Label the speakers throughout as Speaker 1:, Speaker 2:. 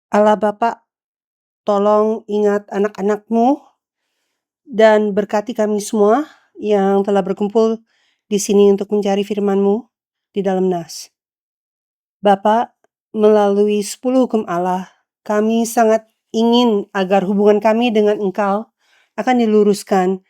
Speaker 1: Allah Bapa, tolong ingat anak-anak-Mu dan berkati kami semua yang telah berkumpul di sini untuk mencari firman-Mu di dalam nas. Bapa, melalui 10 hukum Allah, kami sangat ingin agar hubungan kami dengan Engkau akan diluruskan,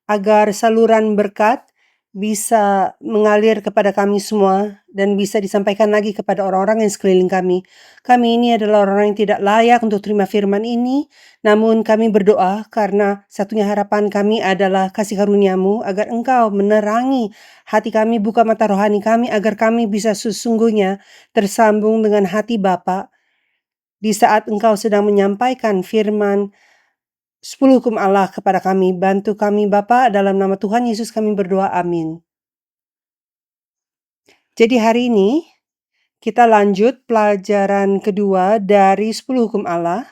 Speaker 1: agar saluran berkat bisa mengalir kepada kami semua dan bisa disampaikan lagi kepada orang-orang yang sekeliling kami. Kami ini adalah orang yang tidak layak untuk terima firman ini, namun kami berdoa karena satunya harapan kami adalah kasih karunia-Mu agar Engkau menerangi hati kami, buka mata rohani kami agar kami bisa sesungguhnya tersambung dengan hati Bapa di saat Engkau sedang menyampaikan firman 10 hukum Allah kepada kami. Bantu kami Bapa, dalam nama Tuhan Yesus kami berdoa, amin. Jadi hari ini kita lanjut pelajaran kedua dari 10 hukum Allah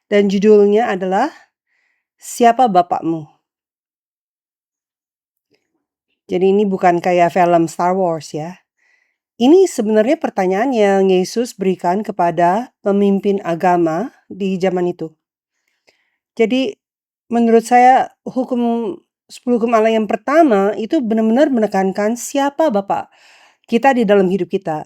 Speaker 1: dan judulnya adalah Siapa Bapakmu? Jadi ini bukan kayak film Star Wars ya. Ini sebenarnya pertanyaan yang Yesus berikan kepada pemimpin agama di zaman itu. Jadi menurut saya 10 hukum Allah yang pertama itu benar-benar menekankan siapa Bapak kita di dalam hidup kita.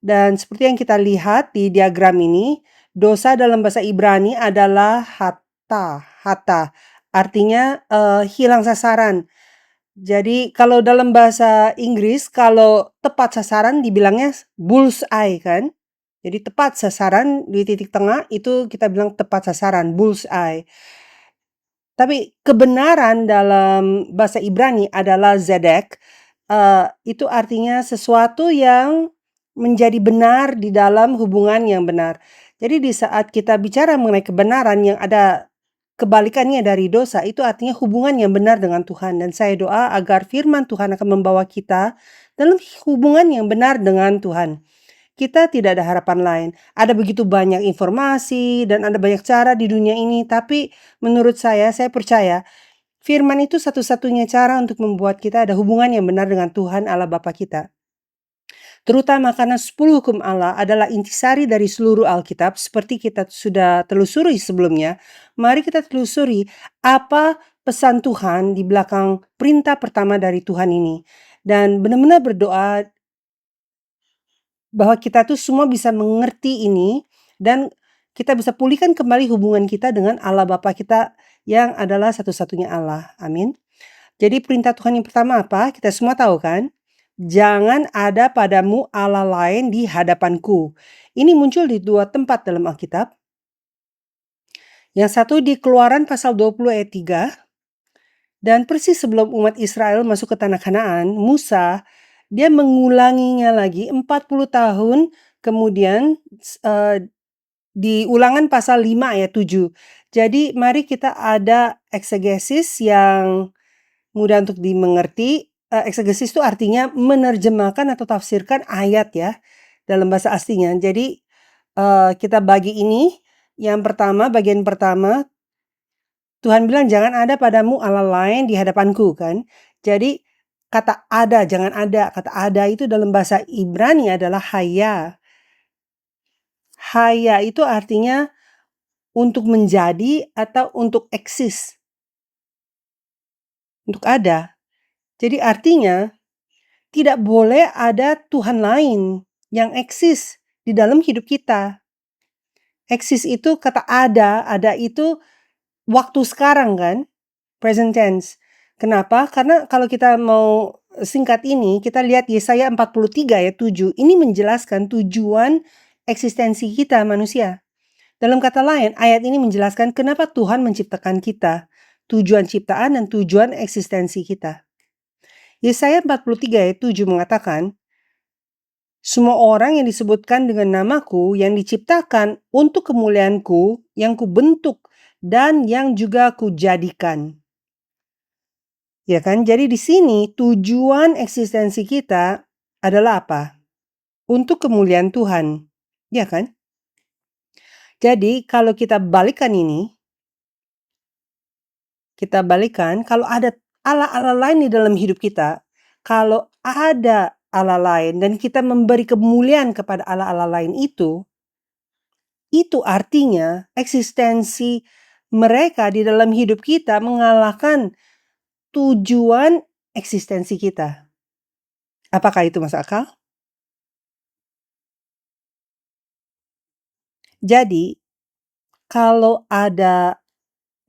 Speaker 1: Dan seperti yang kita lihat di diagram ini, dosa dalam bahasa Ibrani adalah hata. Artinya hilang sasaran. Jadi kalau dalam bahasa Inggris, kalau tepat sasaran dibilangnya bullseye kan. Jadi tepat sasaran di titik tengah itu kita bilang tepat sasaran, bullseye. Tapi kebenaran dalam bahasa Ibrani adalah zedek. Itu artinya sesuatu yang menjadi benar di dalam hubungan yang benar. Jadi di saat kita bicara mengenai kebenaran yang ada kebalikannya dari dosa, itu artinya hubungan yang benar dengan Tuhan. Dan saya doa agar firman Tuhan akan membawa kita dalam hubungan yang benar dengan Tuhan. Kita tidak ada harapan lain. Ada begitu banyak informasi dan ada banyak cara di dunia ini, tapi menurut saya percaya firman itu satu-satunya cara untuk membuat kita ada hubungan yang benar dengan Tuhan Allah Bapa kita. Terutama karena 10 hukum Allah adalah intisari dari seluruh Alkitab, seperti kita sudah telusuri sebelumnya. Mari kita telusuri apa pesan Tuhan di belakang perintah pertama dari Tuhan ini. Dan benar-benar berdoa bahwa kita tuh semua bisa mengerti ini dan kita bisa pulihkan kembali hubungan kita dengan Allah Bapa kita yang adalah satu-satunya Allah. Amin. Jadi perintah Tuhan yang pertama apa? Kita semua tahu kan? Jangan ada padamu Allah lain di hadapanku. Ini muncul di 2 tempat dalam Alkitab. Yang satu di Keluaran pasal 20 ayat 3. Dan persis sebelum umat Israel masuk ke tanah Kanaan, Musa dia mengulanginya lagi 40 tahun kemudian di Ulangan pasal 5 ayat 7. Jadi mari kita ada eksegesis yang mudah untuk dimengerti. Eksegesis itu artinya menerjemahkan atau tafsirkan ayat ya dalam bahasa aslinya. Jadi kita bagi ini, yang pertama, bagian pertama, Tuhan bilang jangan ada padamu Allah lain di hadapanku kan. Jadi kata ada, jangan ada. Kata ada itu dalam bahasa Ibrani adalah haya. Haya itu artinya untuk menjadi atau untuk eksis. Untuk ada. Jadi artinya tidak boleh ada Tuhan lain yang eksis di dalam hidup kita. Eksis itu kata ada itu waktu sekarang kan, present tense. Kenapa? Karena kalau kita mau singkat ini, kita lihat Yesaya 43 ayat 7. Ini menjelaskan tujuan eksistensi kita manusia. Dalam kata lain, ayat ini menjelaskan kenapa Tuhan menciptakan kita, tujuan ciptaan dan tujuan eksistensi kita. Yesaya 43 ayat 7 mengatakan, semua orang yang disebutkan dengan namaku yang diciptakan untuk kemuliaanku, yang kubentuk dan yang juga kujadikan. Ya kan? Jadi di sini tujuan eksistensi kita adalah apa? Untuk kemuliaan Tuhan. Ya kan? Jadi kalau kita balikan ini, kalau ada Allah-Allah lain di dalam hidup kita, kalau ada Allah lain dan kita memberi kemuliaan kepada Allah-Allah lain itu, Itu artinya eksistensi mereka di dalam hidup kita mengalahkan tujuan eksistensi kita. Apakah itu masuk akal? Jadi, kalau ada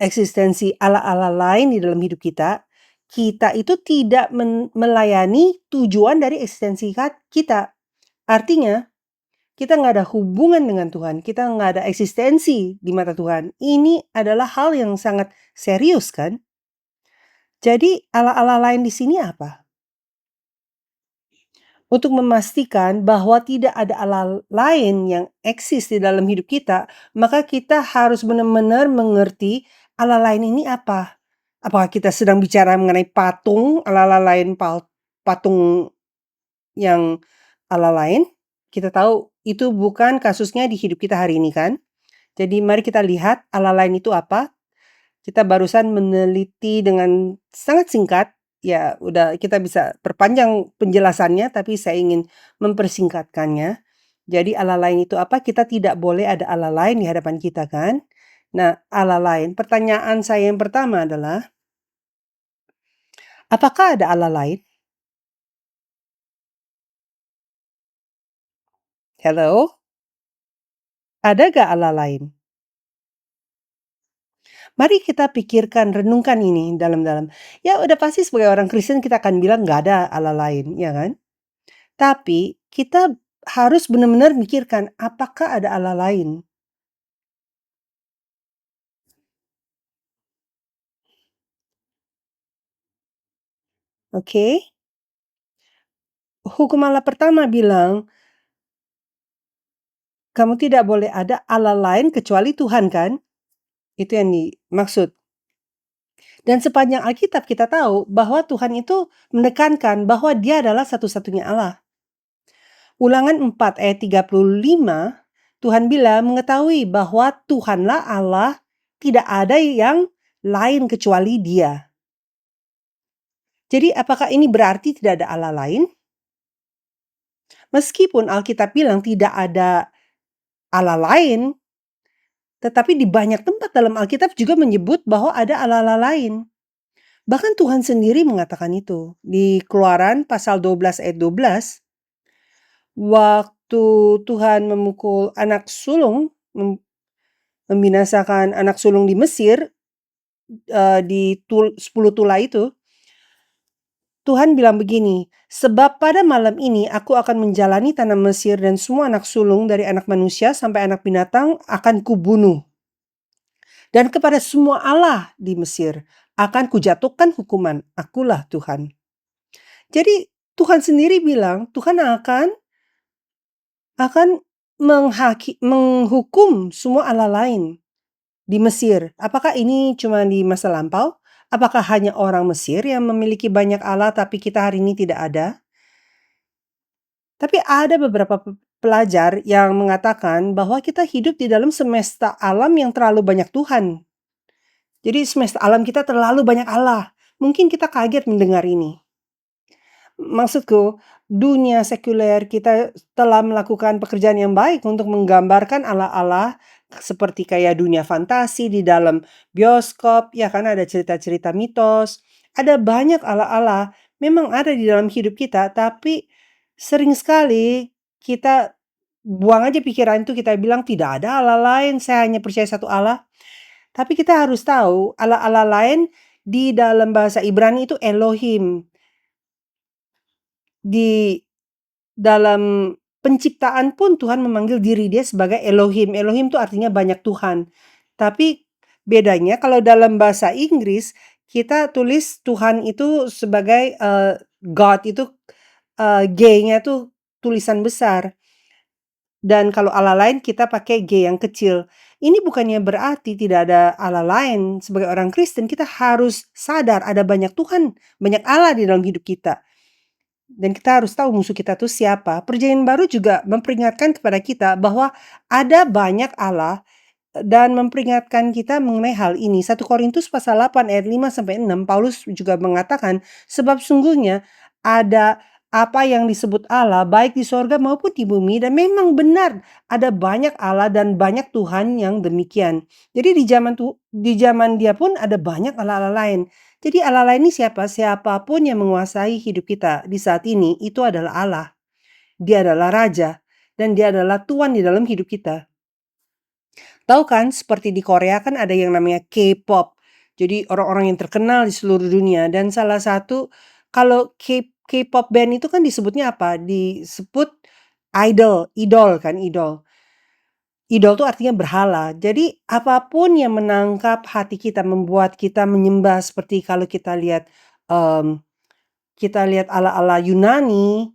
Speaker 1: eksistensi ala-ala lain di dalam hidup kita, kita itu tidak melayani tujuan dari eksistensi kita. Artinya, kita nggak ada hubungan dengan Tuhan, kita nggak ada eksistensi di mata Tuhan. Ini adalah hal yang sangat serius kan? Jadi ala-ala lain di sini apa? Untuk memastikan bahwa tidak ada ala lain yang eksis di dalam hidup kita, maka kita harus benar-benar mengerti ala lain ini apa. Apakah kita sedang bicara mengenai patung, ala-ala lain patung yang ala lain? Kita tahu itu bukan kasusnya di hidup kita hari ini kan? Jadi mari kita lihat ala lain itu apa. Kita barusan meneliti dengan sangat singkat, ya udah kita bisa perpanjang penjelasannya, tapi saya ingin mempersingkatkannya. Jadi ala lain itu apa? Kita tidak boleh ada ala lain di hadapan kita kan? Nah, ala lain, pertanyaan saya yang pertama adalah, apakah ada ala lain? Hello? Ada gak ala lain? Mari kita pikirkan, renungkan ini dalam-dalam. Ya udah pasti sebagai orang Kristen kita akan bilang nggak ada Allah lain, ya kan? Tapi kita harus benar-benar mikirkan apakah ada Allah lain. Oke? Hukum Allah pertama bilang, kamu tidak boleh ada Allah lain kecuali Tuhan kan? Itu yang dimaksud. Dan sepanjang Alkitab kita tahu bahwa Tuhan itu menekankan bahwa dia adalah satu-satunya Allah. Ulangan 4 ayat 35, Tuhan bilang mengetahui bahwa Tuhanlah Allah, tidak ada yang lain kecuali Dia. Jadi apakah ini berarti tidak ada Allah lain? Meskipun Alkitab bilang tidak ada Allah lain, tetapi di banyak tempat dalam Alkitab juga menyebut bahwa ada Allah-Allah lain. Bahkan Tuhan sendiri mengatakan itu. Di Keluaran pasal 12 ayat 12, waktu Tuhan memukul anak sulung, membinasakan anak sulung di Mesir, di 10 tula itu, Tuhan bilang begini, sebab pada malam ini aku akan menjalani tanah Mesir dan semua anak sulung dari anak manusia sampai anak binatang akan kubunuh. Dan kepada semua Allah di Mesir akan kujatuhkan hukuman, akulah Tuhan. Jadi Tuhan sendiri bilang, Tuhan akan menghukum semua Allah lain di Mesir. Apakah ini cuma di masa lampau? Apakah hanya orang Mesir yang memiliki banyak Allah tapi kita hari ini tidak ada? Tapi ada beberapa pelajar yang mengatakan bahwa kita hidup di dalam semesta alam yang terlalu banyak Tuhan. Jadi semesta alam kita terlalu banyak Allah. Mungkin kita kaget mendengar ini. Maksudku, dunia sekuler kita telah melakukan pekerjaan yang baik untuk menggambarkan Allah-Allah seperti kayak dunia fantasi di dalam bioskop, ya kan ada cerita-cerita mitos. Ada banyak Allah-Allah memang ada di dalam hidup kita, tapi sering sekali kita buang aja pikiran itu, kita bilang tidak ada Allah lain, saya hanya percaya satu Allah. Tapi kita harus tahu Allah-Allah lain di dalam bahasa Ibrani itu Elohim. Di dalam penciptaan pun Tuhan memanggil diri dia sebagai Elohim. Elohim itu artinya banyak Tuhan. Tapi bedanya kalau dalam bahasa Inggris kita tulis Tuhan itu sebagai God itu G-nya tuh tulisan besar. Dan kalau Allah lain kita pakai G yang kecil. Ini bukannya berarti tidak ada Allah lain. Sebagai orang Kristen kita harus sadar ada banyak Tuhan, banyak Allah di dalam hidup kita. Dan kita harus tahu musuh kita tuh siapa. Perjanjian Baru juga memperingatkan kepada kita bahwa ada banyak Allah dan memperingatkan kita mengenai hal ini. 1 Korintus pasal 8 ayat 5 sampai 6 Paulus juga mengatakan sebab sungguhnya ada apa yang disebut Allah baik di sorga maupun di bumi, dan memang benar ada banyak Allah dan banyak Tuhan yang demikian. Jadi di zaman dia pun ada banyak Allah-Allah lain. Jadi Allah lain ini siapa? Siapapun yang menguasai hidup kita di saat ini itu adalah Allah. Dia adalah Raja dan dia adalah Tuhan di dalam hidup kita. Tahu kan, seperti di Korea kan ada yang namanya K-pop. Jadi orang-orang yang terkenal di seluruh dunia, dan salah satu kalau K-pop band itu kan disebutnya apa? Disebut idol kan, idol. Idol itu artinya berhala. Jadi apapun yang menangkap hati kita, membuat kita menyembah, seperti kalau kita lihat ala-ala Yunani,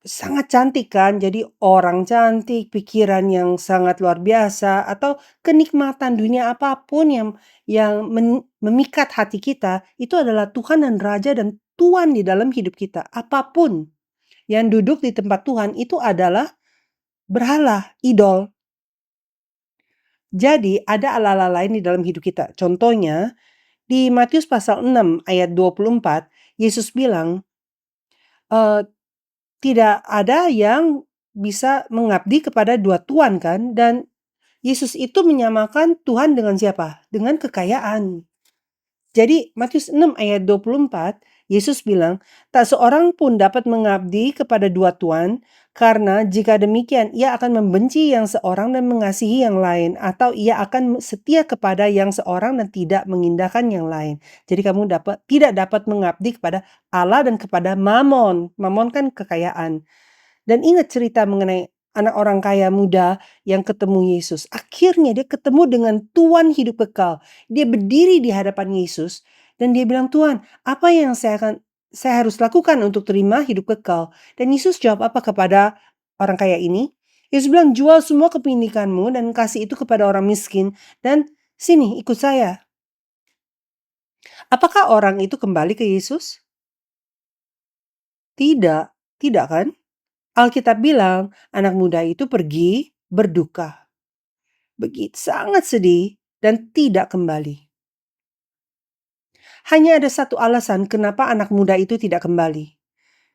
Speaker 1: sangat cantik kan, jadi orang cantik, pikiran yang sangat luar biasa, atau kenikmatan dunia apapun yang memikat hati kita, itu adalah Tuhan dan Raja dan Tuhan di dalam hidup kita. Apapun yang duduk di tempat Tuhan itu adalah berhala, idol. Jadi ada ala-ala lain di dalam hidup kita. Contohnya, di Matius pasal 6 ayat 24, Yesus bilang, eee tidak ada yang bisa mengabdi kepada dua tuan kan, dan Yesus itu menyamakan Tuhan dengan siapa? Dengan kekayaan. Jadi Matius 6 ayat 24, Yesus bilang, "Tak seorang pun dapat mengabdi kepada dua tuan, karena jika demikian ia akan membenci yang seorang dan mengasihi yang lain, atau ia akan setia kepada yang seorang dan tidak mengindahkan yang lain." Jadi kamu tidak dapat mengabdi kepada Allah dan kepada Mamon. Mamon kan kekayaan. Dan ingat cerita mengenai anak orang kaya muda yang ketemu Yesus. Akhirnya dia ketemu dengan Tuhan hidup kekal. Dia berdiri di hadapan Yesus dan dia bilang, "Tuhan, apa yang saya harus lakukan untuk terima hidup kekal?" Dan Yesus jawab apa kepada orang kaya ini? Yesus bilang, "Jual semua kepemilikanmu dan kasih itu kepada orang miskin, dan sini ikut saya." Apakah orang itu kembali ke Yesus? Tidak, tidak kan? Alkitab bilang, anak muda itu pergi berduka. Begitu sangat sedih dan tidak kembali. Hanya ada satu alasan kenapa anak muda itu tidak kembali.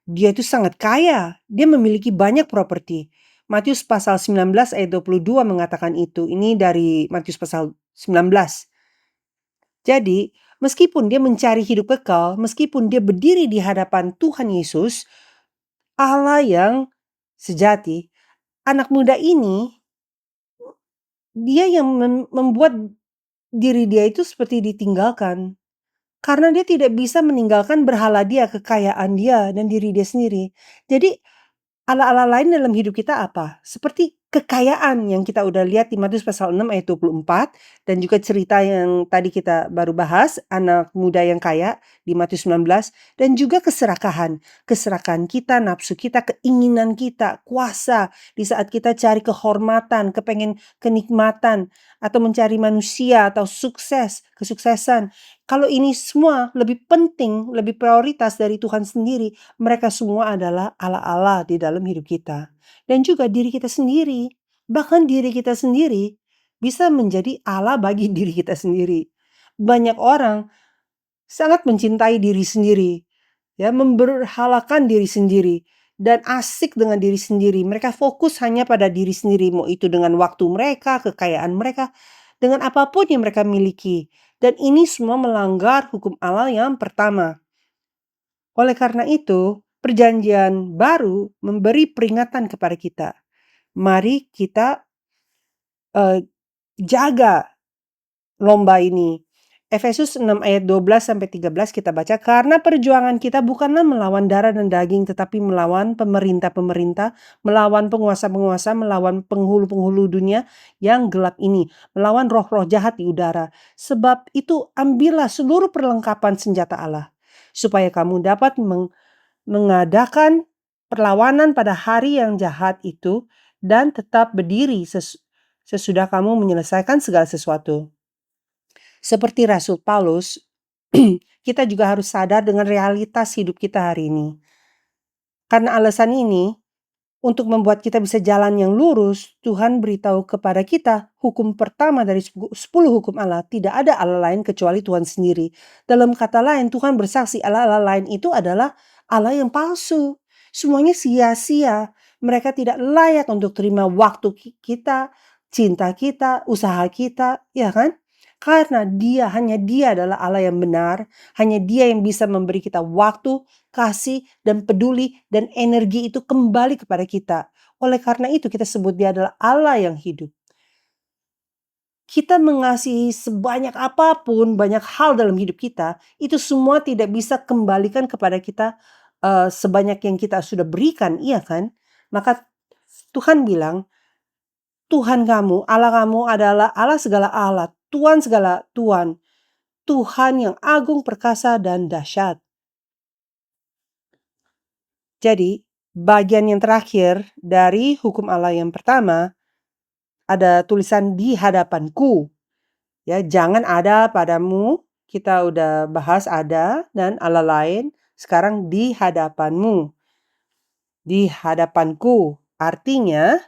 Speaker 1: Dia itu sangat kaya, dia memiliki banyak properti. Matius pasal 19 ayat 22 mengatakan itu. Ini dari Matius pasal 19. Jadi, meskipun dia mencari hidup kekal, meskipun dia berdiri di hadapan Tuhan Yesus, Allah yang sejati, anak muda ini dia yang membuat diri dia itu seperti ditinggalkan. Karena dia tidak bisa meninggalkan berhala dia, kekayaan dia, dan diri dia sendiri. Jadi ala-ala lain dalam hidup kita apa? Seperti kekayaan yang kita udah lihat di Matius pasal 6 ayat 24, dan juga cerita yang tadi kita baru bahas, anak muda yang kaya di Matius 19, dan juga keserakahan. Keserakahan kita, nafsu kita, keinginan kita, kuasa di saat kita cari kehormatan, kepengen kenikmatan, atau mencari manusia atau kesuksesan. Kalau ini semua lebih penting, lebih prioritas dari Tuhan sendiri, mereka semua adalah ala-ala di dalam hidup kita. Dan juga diri kita sendiri. Bahkan diri kita sendiri bisa menjadi Allah bagi diri kita sendiri. Banyak orang sangat mencintai diri sendiri, ya, memberhalakan diri sendiri, dan asik dengan diri sendiri. Mereka fokus hanya pada diri sendiri, mau itu dengan waktu mereka, kekayaan mereka, dengan apapun yang mereka miliki. Dan ini semua melanggar hukum Allah yang pertama. Oleh karena itu, perjanjian baru memberi peringatan kepada kita. Mari kita jaga lomba ini. Efesus 6 ayat 12-13 kita baca, "Karena perjuangan kita bukanlah melawan darah dan daging, tetapi melawan pemerintah-pemerintah, melawan penguasa-penguasa, melawan penghulu-penghulu dunia yang gelap ini, melawan roh-roh jahat di udara. Sebab itu ambillah seluruh perlengkapan senjata Allah, supaya kamu dapat mengadakan perlawanan pada hari yang jahat itu, dan tetap berdiri sesudah kamu menyelesaikan segala sesuatu." Seperti Rasul Paulus, kita juga harus sadar dengan realitas hidup kita hari ini. Karena alasan ini, untuk membuat kita bisa jalan yang lurus, Tuhan beritahu kepada kita hukum pertama dari 10 hukum Allah. Tidak ada Allah lain kecuali Tuhan sendiri. Dalam kata lain, Tuhan bersaksi Allah-Allah lain itu adalah Allah yang palsu. Semuanya sia-sia. Mereka tidak layak untuk terima waktu kita, cinta kita, usaha kita, ya kan? Karena hanya dia adalah Allah yang benar, hanya dia yang bisa memberi kita waktu, kasih, dan peduli, dan energi itu kembali kepada kita. Oleh karena itu kita sebut dia adalah Allah yang hidup. Kita mengasihi sebanyak apapun, banyak hal dalam hidup kita, itu semua tidak bisa kembalikan kepada kita sebanyak yang kita sudah berikan, iya kan? Maka Tuhan bilang, Tuhan kamu, Allah kamu adalah Allah segala Allah, Tuhan segala Tuhan, Tuhan yang agung, perkasa, dan dahsyat. Jadi, bagian yang terakhir dari hukum Allah yang pertama, ada tulisan di hadapanku. Ya, jangan ada padamu, kita udah bahas ada dan Allah lain, sekarang di hadapanmu. Di hadapanku, artinya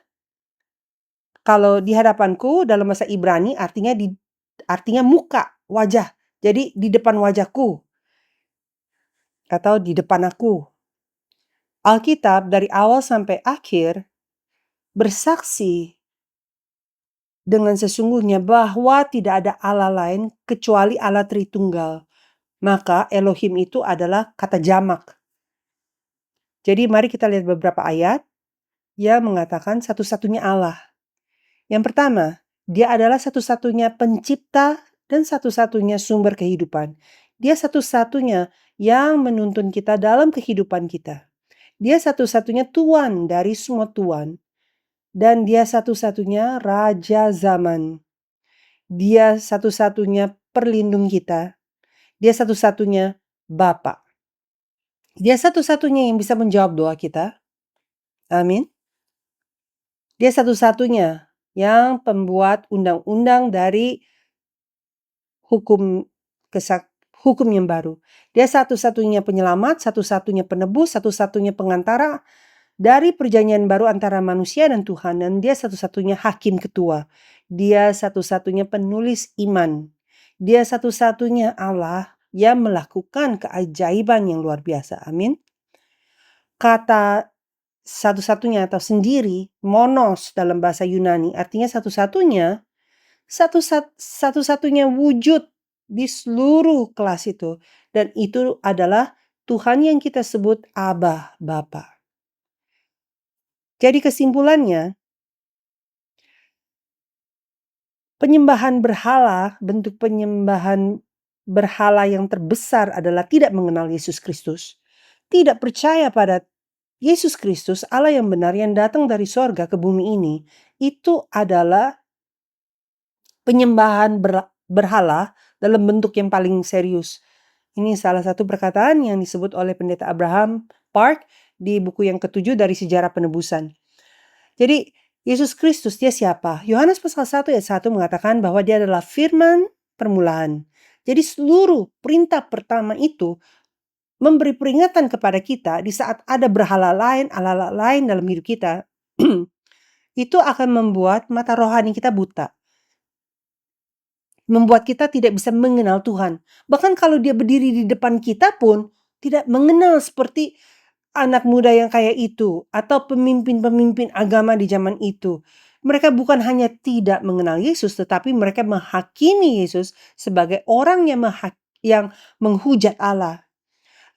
Speaker 1: kalau di hadapanku dalam bahasa Ibrani artinya muka, wajah. Jadi di depan wajahku atau di depan aku. Alkitab dari awal sampai akhir bersaksi dengan sesungguhnya bahwa tidak ada Allah lain kecuali Allah Tritunggal. Maka Elohim itu adalah kata jamak. Jadi mari kita lihat beberapa ayat yang mengatakan satu-satunya Allah. Yang pertama, dia adalah satu-satunya pencipta dan satu-satunya sumber kehidupan. Dia satu-satunya yang menuntun kita dalam kehidupan kita. Dia satu-satunya Tuhan dari semua Tuhan. Dan dia satu-satunya Raja zaman. Dia satu-satunya perlindung kita. Dia satu-satunya Bapa. Dia satu-satunya yang bisa menjawab doa kita. Amin. Dia satu-satunya yang pembuat undang-undang dari hukum hukum yang baru. Dia satu-satunya penyelamat, satu-satunya penebus, satu-satunya pengantara dari perjanjian baru antara manusia dan Tuhan. Dan dia satu-satunya hakim ketua. Dia satu-satunya penulis iman. Dia satu-satunya Allah yang melakukan keajaiban yang luar biasa. Amin. Kata satu-satunya atau sendiri, monos dalam bahasa Yunani, artinya satu-satunya, satu-satunya wujud di seluruh kelas itu. Dan itu adalah Tuhan yang kita sebut Abah, Bapa. Jadi kesimpulannya, penyembahan berhala, bentuk penyembahan berhala yang terbesar adalah tidak mengenal Yesus Kristus. Tidak percaya pada Yesus Kristus, Allah yang benar yang datang dari sorga ke bumi ini, itu adalah penyembahan berhala dalam bentuk yang paling serius. Ini salah satu perkataan yang disebut oleh pendeta Abraham Park di buku yang ke-7 dari Sejarah Penebusan. Jadi, Yesus Kristus dia siapa? Yohanes pasal 1 ayat 1 mengatakan bahwa dia adalah firman permulaan. Jadi seluruh perintah pertama itu memberi peringatan kepada kita di saat ada berhala lain, Allah lain dalam hidup kita. Itu akan membuat mata rohani kita buta. Membuat kita tidak bisa mengenal Tuhan. Bahkan kalau dia berdiri di depan kita pun tidak mengenal seperti anak muda yang kayak itu atau pemimpin-pemimpin agama di zaman itu. Mereka bukan hanya tidak mengenal Yesus, tetapi mereka menghakimi Yesus sebagai orang yang menghujat Allah.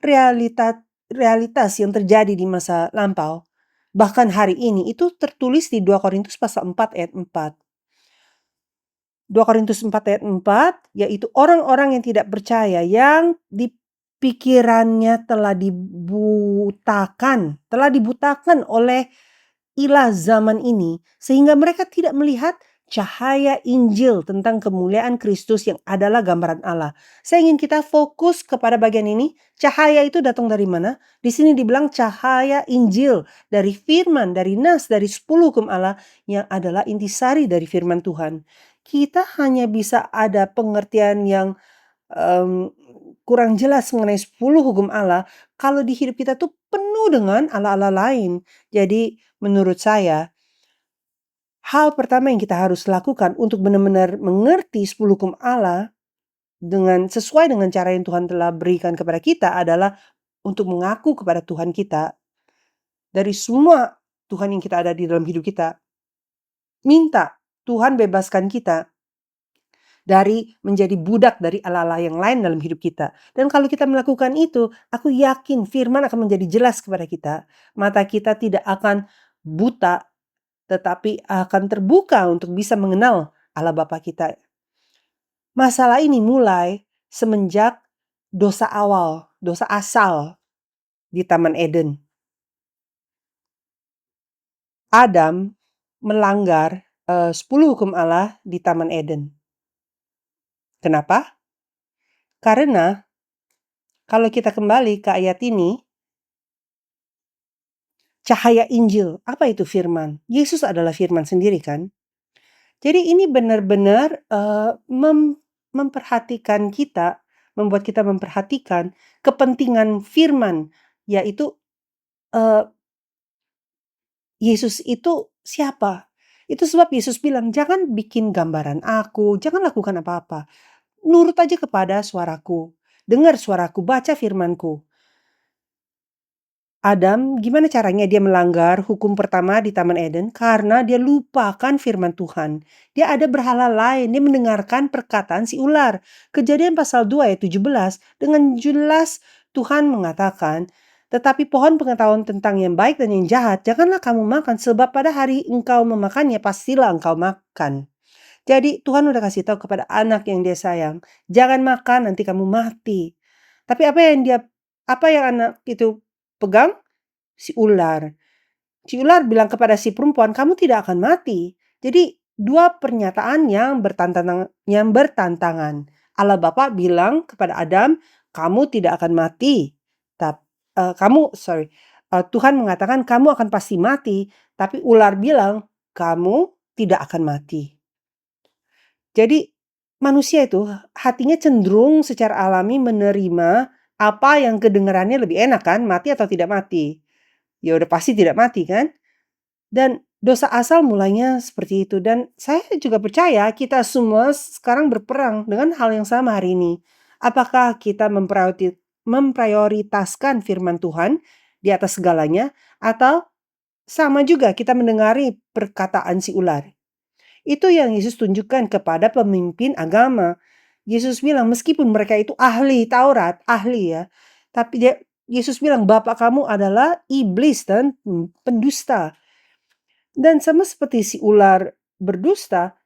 Speaker 1: Realitas yang terjadi di masa lampau, bahkan hari ini, itu tertulis di 2 Korintus pasal 4 ayat 4. 2 Korintus 4 ayat 4, yaitu orang-orang yang tidak percaya, yang di pikirannya telah dibutakan oleh ilah zaman ini, sehingga mereka tidak melihat cahaya Injil tentang kemuliaan Kristus yang adalah gambaran Allah. Saya ingin kita fokus kepada bagian ini. Cahaya itu datang dari mana? Di sini dibilang cahaya Injil, dari firman, dari nas, dari 10 hukum Allah yang adalah intisari dari firman Tuhan. Kita hanya bisa ada pengertian yang kurang jelas mengenai 10 hukum Allah kalau di hidup kita tuh penuh dengan Allah-Allah lain. Jadi menurut saya, hal pertama yang kita harus lakukan untuk benar-benar mengerti 10 hukum Allah sesuai dengan cara yang Tuhan telah berikan kepada kita adalah untuk mengaku kepada Tuhan kita, dari semua Tuhan yang kita ada di dalam hidup kita, minta Tuhan bebaskan kita dari menjadi budak dari Allah-Allah yang lain dalam hidup kita. Dan kalau kita melakukan itu, aku yakin firman akan menjadi jelas kepada kita. Mata kita tidak akan buta, tetapi akan terbuka untuk bisa mengenal Allah Bapa kita. Masalah ini mulai semenjak dosa awal, dosa asal di Taman Eden. Adam melanggar 10 hukum Allah di Taman Eden. Kenapa? Karena kalau kita kembali ke ayat ini, cahaya Injil, apa itu firman? Yesus adalah firman sendiri kan? Jadi ini benar-benar memperhatikan kita, membuat kita memperhatikan kepentingan firman, yaitu Yesus itu siapa? Itu sebab Yesus bilang, jangan bikin gambaran aku, jangan lakukan apa-apa. Nurut aja kepada suaraku, dengar suaraku, baca firmanku. Adam, gimana caranya dia melanggar hukum pertama di Taman Eden? Karena dia lupakan firman Tuhan. Dia ada berhala lain, dia mendengarkan perkataan si ular. Kejadian pasal 2 ayat 17, dengan jelas Tuhan mengatakan, tetapi pohon pengetahuan tentang yang baik dan yang jahat, janganlah kamu makan, sebab pada hari engkau memakannya, pastilah engkau makan. Jadi Tuhan udah kasih tahu kepada anak yang dia sayang, jangan makan nanti kamu mati. Tapi apa yang anak itu pegang? Si ular. Si ular bilang kepada si perempuan, kamu tidak akan mati. Jadi dua pernyataan yang bertantangan. Allah Bapa bilang kepada Adam, kamu tidak akan mati. Tuhan mengatakan kamu akan pasti mati, tapi ular bilang kamu tidak akan mati. Jadi manusia itu hatinya cenderung secara alami menerima apa yang kedengarannya lebih enak kan, mati atau tidak mati. Ya udah pasti tidak mati kan? Dan dosa asal mulainya seperti itu. Dan saya juga percaya kita semua sekarang berperang dengan hal yang sama hari ini. Apakah kita memprioritaskan firman Tuhan di atas segalanya, atau sama juga kita mendengari perkataan si ular? Itu yang Yesus tunjukkan kepada pemimpin agama. Yesus bilang meskipun mereka itu ahli Taurat, ahli ya, tapi Yesus bilang bapak kamu adalah iblis dan pendusta. Dan sama seperti si ular berdusta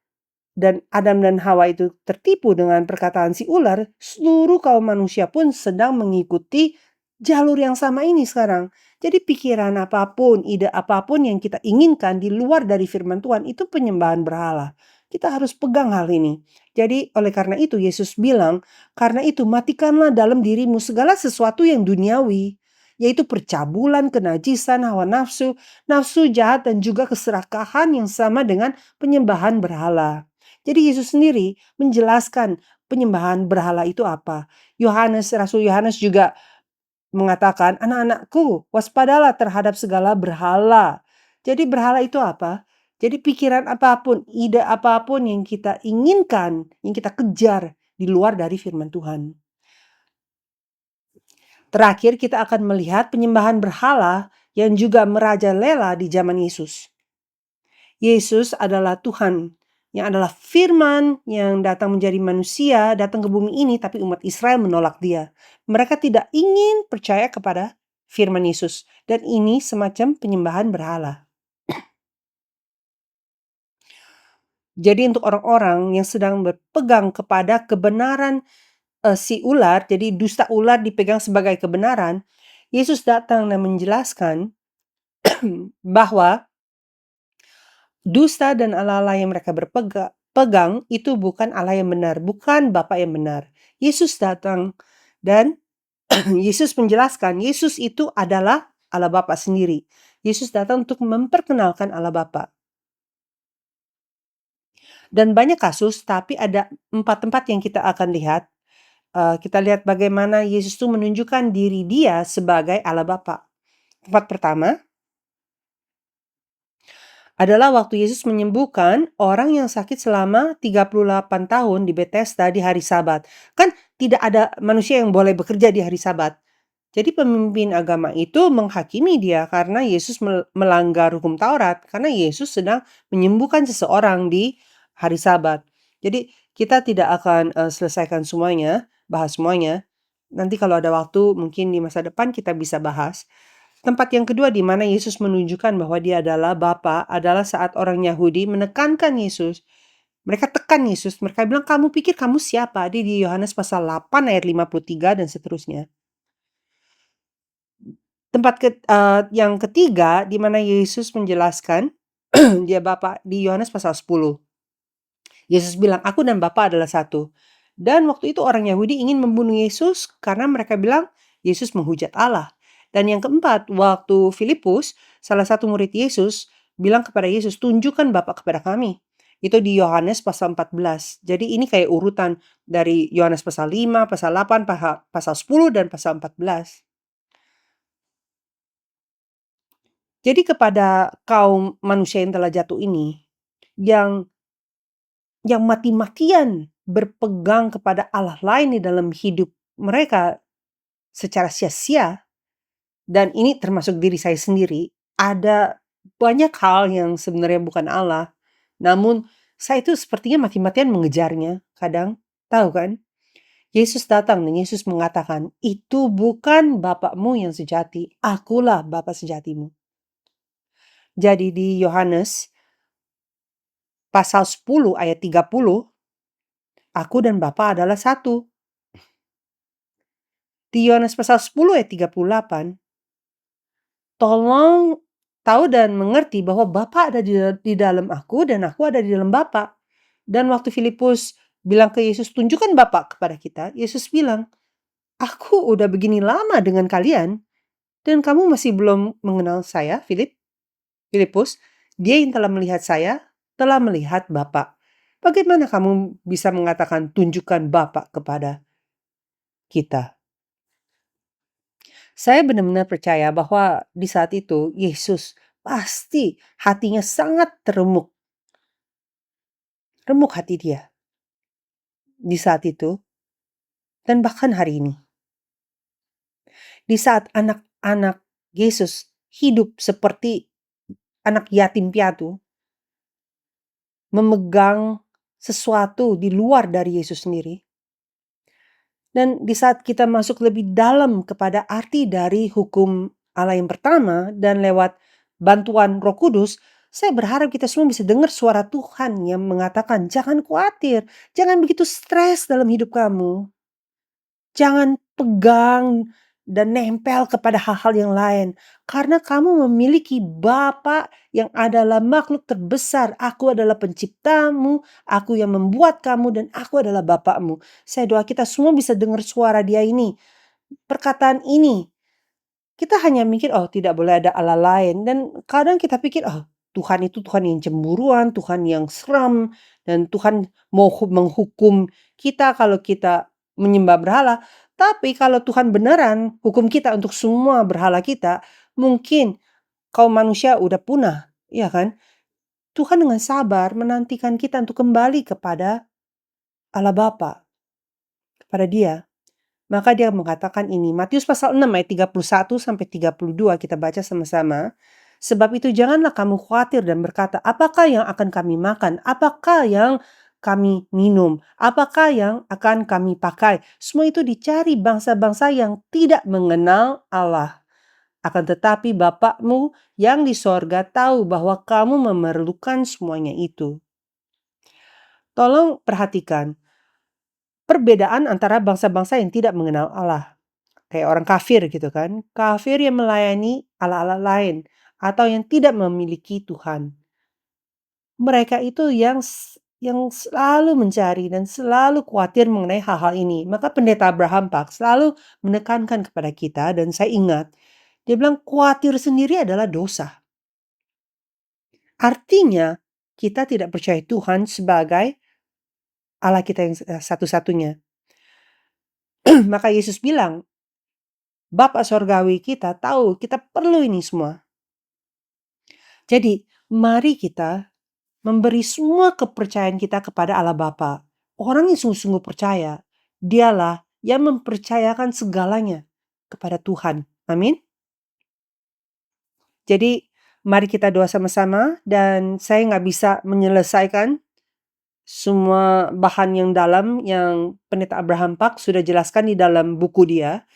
Speaker 1: dan Adam dan Hawa itu tertipu dengan perkataan si ular, seluruh kaum manusia pun sedang mengikuti jalur yang sama ini sekarang. Jadi pikiran apapun, ide apapun yang kita inginkan di luar dari firman Tuhan itu penyembahan berhala. Kita harus pegang hal ini. Jadi oleh karena itu Yesus bilang, karena itu matikanlah dalam dirimu segala sesuatu yang duniawi, yaitu percabulan, kenajisan, hawa nafsu, nafsu jahat, dan juga keserakahan yang sama dengan penyembahan berhala. Jadi Yesus sendiri menjelaskan penyembahan berhala itu apa. Rasul Yohanes juga mengatakan, anak-anakku, waspadalah terhadap segala berhala. Jadi berhala itu apa? Jadi pikiran apapun, ide apapun yang kita inginkan, yang kita kejar di luar dari firman Tuhan. Terakhir kita akan melihat penyembahan berhala yang juga merajalela di zaman Yesus. Yesus adalah Tuhan, yang adalah firman yang datang menjadi manusia, datang ke bumi ini, tapi umat Israel menolak dia. Mereka tidak ingin percaya kepada firman Yesus. Dan ini semacam penyembahan berhala. Jadi untuk orang-orang yang sedang berpegang kepada kebenaran si ular, jadi dusta ular dipegang sebagai kebenaran, Yesus datang dan menjelaskan bahwa dusta dan Allah-Allah yang mereka pegang itu bukan Allah yang benar, bukan Bapa yang benar. Yesus datang dan Yesus menjelaskan, Yesus itu adalah Allah Bapa sendiri. Yesus datang untuk memperkenalkan Allah Bapa. Dan banyak kasus, tapi ada 4 tempat yang kita akan lihat. Kita lihat bagaimana Yesus itu menunjukkan diri dia sebagai Allah Bapa. Tempat pertama adalah waktu Yesus menyembuhkan orang yang sakit selama 38 tahun di Bethesda di hari Sabat. Kan tidak ada manusia yang boleh bekerja di hari Sabat. Jadi pemimpin agama itu menghakimi dia karena Yesus melanggar hukum Taurat, karena Yesus sedang menyembuhkan seseorang di hari Sabat. Jadi kita tidak akan selesaikan semuanya, bahas semuanya. Nanti kalau ada waktu mungkin di masa depan kita bisa bahas. Tempat yang kedua di mana Yesus menunjukkan bahwa dia adalah Bapa adalah saat orang Yahudi menekankan Yesus. Mereka tekan Yesus, mereka bilang, "Kamu pikir kamu siapa?" Di Yohanes pasal 8 ayat 53 dan seterusnya. Yang ketiga di mana Yesus menjelaskan dia Bapa di Yohanes pasal 10. Yesus bilang, "Aku dan Bapa adalah satu." Dan waktu itu orang Yahudi ingin membunuh Yesus karena mereka bilang Yesus menghujat Allah. Dan yang keempat, waktu Filipus, salah satu murid Yesus, bilang kepada Yesus, "Tunjukkan Bapa kepada kami." Itu di Yohanes pasal 14. Jadi ini kayak urutan dari Yohanes pasal 5, pasal 8, pasal 10, dan pasal 14. Jadi kepada kaum manusia yang telah jatuh ini, yang mati-matian berpegang kepada Allah lain di dalam hidup mereka secara sia-sia, dan ini termasuk diri saya sendiri, ada banyak hal yang sebenarnya bukan Allah, namun saya itu sepertinya mati-matian mengejarnya kadang, tahu kan? Yesus datang dan Yesus mengatakan, "Itu bukan Bapakmu yang sejati, akulah Bapa sejatimu." Jadi di Yohanes pasal 10 ayat 30, aku dan Bapa adalah satu. Di Yohanes pasal 10 ayat 38, tolong tahu dan mengerti bahwa Bapa ada di dalam aku dan aku ada di dalam Bapa. Dan waktu Filipus bilang ke Yesus, "Tunjukkan Bapa kepada kita." Yesus bilang, "Aku udah begini lama dengan kalian dan kamu masih belum mengenal saya, Filipus. Dia yang telah melihat saya, telah melihat Bapa. Bagaimana kamu bisa mengatakan tunjukkan Bapa kepada kita?" Saya benar-benar percaya bahwa di saat itu Yesus pasti hatinya sangat teremuk, remuk hati dia di saat itu dan bahkan hari ini. Di saat anak-anak Yesus hidup seperti anak yatim piatu, memegang sesuatu di luar dari Yesus sendiri. Dan di saat kita masuk lebih dalam kepada arti dari hukum Allah yang pertama dan lewat bantuan Roh Kudus, saya berharap kita semua bisa dengar suara Tuhan yang mengatakan, "Jangan khawatir, jangan begitu stres dalam hidup kamu. Jangan pegang dan nempel kepada hal-hal yang lain, karena kamu memiliki Bapa yang adalah makhluk terbesar. Aku adalah penciptamu, aku yang membuat kamu, dan aku adalah Bapakmu." Saya doa kita semua bisa dengar suara dia ini, perkataan ini. Kita hanya mikir, "Oh, tidak boleh ada Allah lain." Dan kadang kita pikir, "Oh, Tuhan itu Tuhan yang cemburuan, Tuhan yang seram, dan Tuhan mau menghukum kita kalau kita menyembah berhala." Tapi kalau Tuhan beneran hukum kita untuk semua berhala kita, mungkin kaum manusia udah punah, iya kan? Tuhan dengan sabar menantikan kita untuk kembali kepada Allah Bapa, kepada Dia. Maka dia mengatakan ini, Matius pasal 6 ayat 31 sampai 32 kita baca sama-sama. "Sebab itu janganlah kamu khawatir dan berkata, apakah yang akan kami makan? Apakah yang kami minum? Apakah yang akan kami pakai?" Semua itu dicari bangsa-bangsa yang tidak mengenal Allah. Akan tetapi Bapakmu yang di sorga tahu bahwa kamu memerlukan semuanya itu. Tolong perhatikan perbedaan antara bangsa-bangsa yang tidak mengenal Allah. Kayak orang kafir gitu kan. Kafir yang melayani allah-allah lain atau yang tidak memiliki Tuhan. Mereka itu yang selalu mencari dan selalu khawatir mengenai hal-hal ini. Maka pendeta Abraham Pak selalu menekankan kepada kita, dan saya ingat, dia bilang khawatir sendiri adalah dosa. Artinya kita tidak percaya Tuhan sebagai Allah kita yang satu-satunya. Maka Yesus bilang, Bapa Sorgawi kita tahu kita perlu ini semua. Jadi, mari kita memberi semua kepercayaan kita kepada Allah Bapa. Orang yang sungguh-sungguh percaya, dialah yang mempercayakan segalanya. kepada Tuhan. Amin. Jadi, mari kita doa sama-sama, dan saya nggak bisa menyelesaikan semua bahan yang dalam yang Pendeta Abraham Pak sudah jelaskan di dalam buku dia.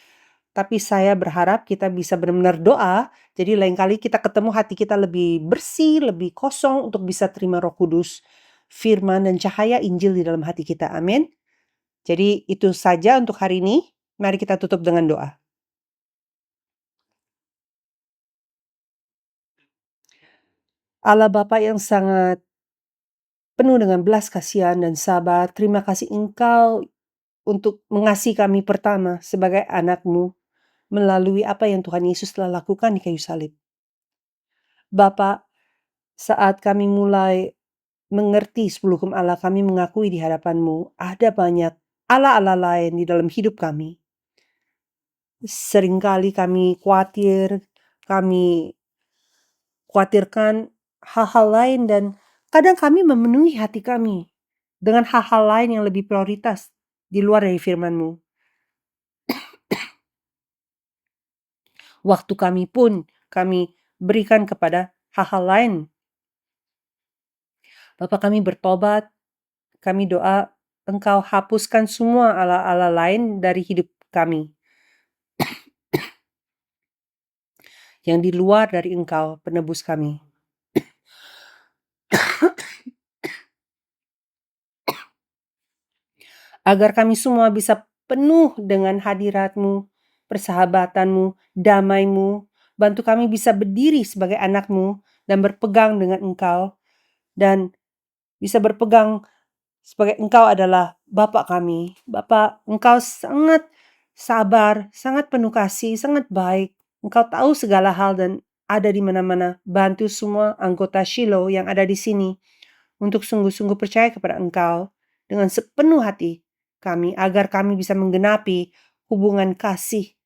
Speaker 1: Tapi saya berharap kita bisa benar-benar doa, jadi lain kali kita ketemu hati kita lebih bersih, lebih kosong untuk bisa terima Roh Kudus, firman dan cahaya Injil di dalam hati kita. Amin. Jadi itu saja untuk hari ini. Mari kita tutup dengan doa. Allah Bapa yang sangat penuh dengan belas kasihan dan sabar, terima kasih Engkau untuk mengasihi kami pertama sebagai anak-Mu melalui apa yang Tuhan Yesus telah lakukan di kayu salib. Bapa, saat kami mulai mengerti 10 hukum Allah, kami mengakui di hadapan-Mu ada banyak Allah-Allah lain di dalam hidup kami. Seringkali kami khawatirkan hal-hal lain, dan kadang kami memenuhi hati kami dengan hal-hal lain yang lebih prioritas di luar dari firman-Mu. Waktu kami pun kami berikan kepada hal-hal lain. Bapak, kami bertobat, kami doa Engkau hapuskan semua Allah-Allah lain dari hidup kami yang di luar dari Engkau, penebus kami. Agar kami semua bisa penuh dengan hadirat-Mu, persahabatan-Mu, damai-Mu. Bantu kami bisa berdiri sebagai anak-Mu dan berpegang dengan Engkau, dan bisa berpegang sebagai Engkau adalah Bapa kami. Bapa, Engkau sangat sabar, sangat penuh kasih, sangat baik. Engkau tahu segala hal dan ada di mana-mana. Bantu semua anggota Shiloh yang ada di sini untuk sungguh-sungguh percaya kepada Engkau dengan sepenuh hati kami, agar kami bisa menggenapi hubungan kasih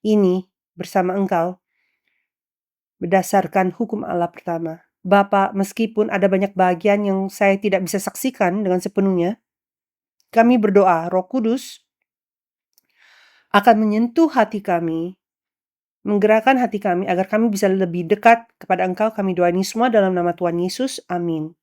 Speaker 1: ini bersama Engkau berdasarkan hukum Allah pertama. Bapa, meskipun ada banyak bagian yang saya tidak bisa saksikan dengan sepenuhnya, kami berdoa Roh Kudus akan menyentuh hati kami, menggerakkan hati kami agar kami bisa lebih dekat kepada Engkau. Kami doa ini semua dalam nama Tuhan Yesus. Amin.